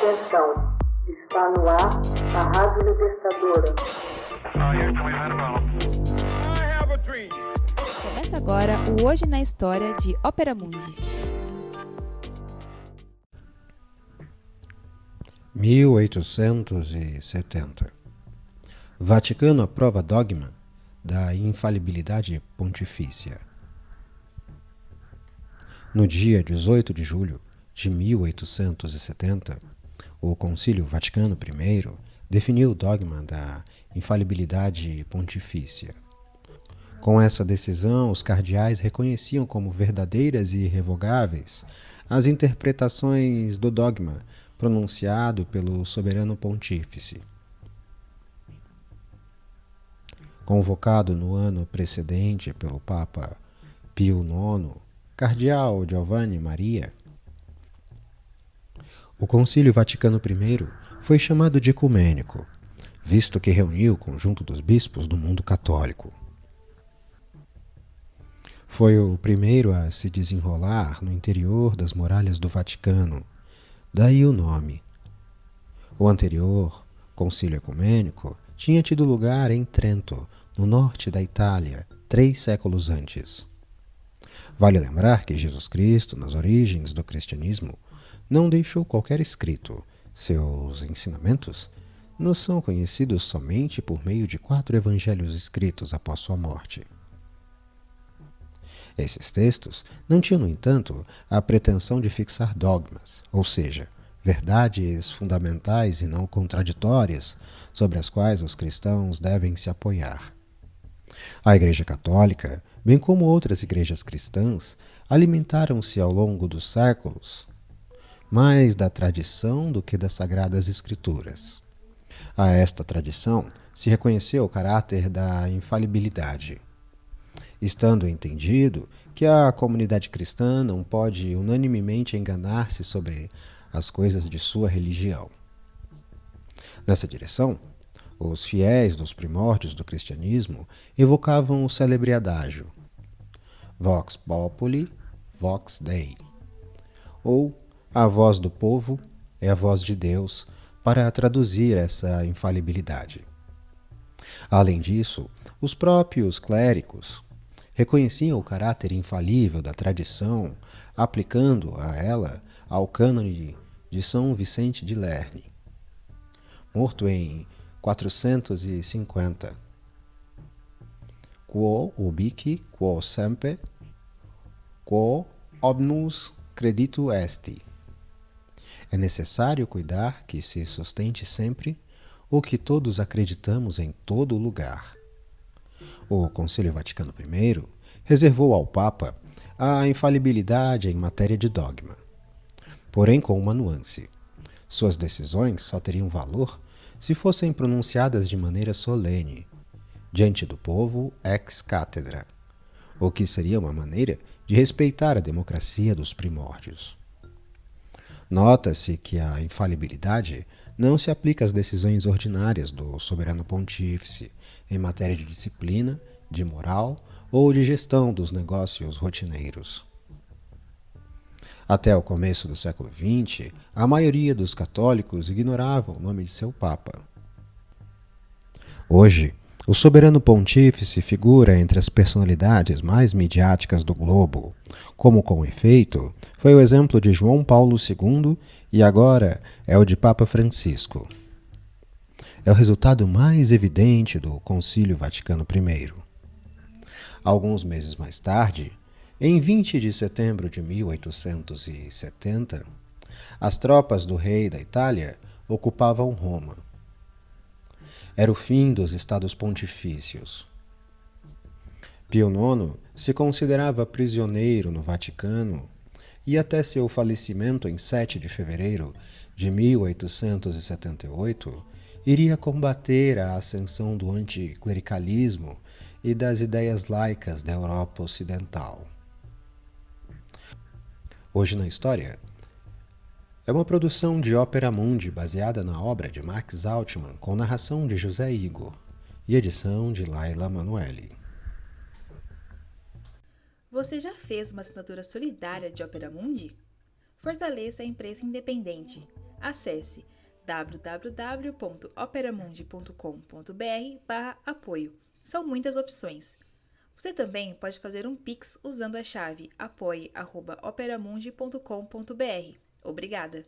Atenção, está no ar a Rádio Libertadora. Começa agora o Hoje na História de Ópera Mundi. 1870. Vaticano aprova dogma da infalibilidade pontifícia. No dia 18 de julho de 1870, o Concílio Vaticano I definiu o dogma da infalibilidade pontifícia. Com essa decisão, os cardeais reconheciam como verdadeiras e irrevogáveis as interpretações do dogma pronunciado pelo soberano pontífice. Convocado no ano precedente pelo Papa Pio IX, cardeal Giovanni Maria, o Concílio Vaticano I foi chamado de ecumênico, visto que reuniu o conjunto dos bispos do mundo católico. Foi o primeiro a se desenrolar no interior das muralhas do Vaticano, daí o nome. O anterior Concílio Ecumênico tinha tido lugar em Trento, no norte da Itália, 3 séculos antes. Vale lembrar que Jesus Cristo, nas origens do cristianismo, não deixou qualquer escrito. Seus ensinamentos nos são conhecidos somente por meio de 4 evangelhos escritos após sua morte. Esses textos não tinham, no entanto, a pretensão de fixar dogmas, ou seja, verdades fundamentais e não contraditórias sobre as quais os cristãos devem se apoiar. A Igreja Católica, bem como outras igrejas cristãs, alimentaram-se ao longo dos séculos mais da tradição do que das Sagradas Escrituras. A esta tradição se reconheceu o caráter da infalibilidade, estando entendido que a comunidade cristã não pode unanimemente enganar-se sobre as coisas de sua religião. Nessa direção, os fiéis dos primórdios do cristianismo evocavam o célebre adágio Vox Populi, Vox Dei, ou a voz do povo é a voz de Deus, para traduzir essa infalibilidade. Além disso, os próprios clérigos reconheciam o caráter infalível da tradição, aplicando a ela ao cânone de São Vicente de Lerny, morto em 450. Quo ubique, quo semper, quo omnus creditu est. É necessário cuidar que se sustente sempre o que todos acreditamos em todo lugar. O Concílio Vaticano I reservou ao Papa a infalibilidade em matéria de dogma, porém com uma nuance. Suas decisões só teriam valor se fossem pronunciadas de maneira solene, diante do povo ex cátedra, o que seria uma maneira de respeitar a democracia dos primórdios. Nota-se que a infalibilidade não se aplica às decisões ordinárias do soberano pontífice em matéria de disciplina, de moral ou de gestão dos negócios rotineiros. Até o começo do século XX, a maioria dos católicos ignorava o nome de seu Papa. Hoje, o soberano pontífice figura entre as personalidades mais midiáticas do globo, como com efeito foi o exemplo de João Paulo II e agora é o de Papa Francisco. É o resultado mais evidente do Concílio Vaticano I. Alguns meses mais tarde, em 20 de setembro de 1870, as tropas do rei da Itália ocupavam Roma. Era o fim dos estados pontifícios. Pio IX se considerava prisioneiro no Vaticano e até seu falecimento em 7 de fevereiro de 1878, iria combater a ascensão do anticlericalismo e das ideias laicas da Europa Ocidental. Hoje na História é uma produção de Ópera Mundi baseada na obra de Max Altman, com narração de José Igor e edição de Laila Manoeli. Você já fez uma assinatura solidária de Ópera Mundi? Fortaleça a imprensa independente. Acesse www.operamundi.com.br/apoio. São muitas opções. Você também pode fazer um Pix usando a chave apoie@operamundi.com.br. Obrigada!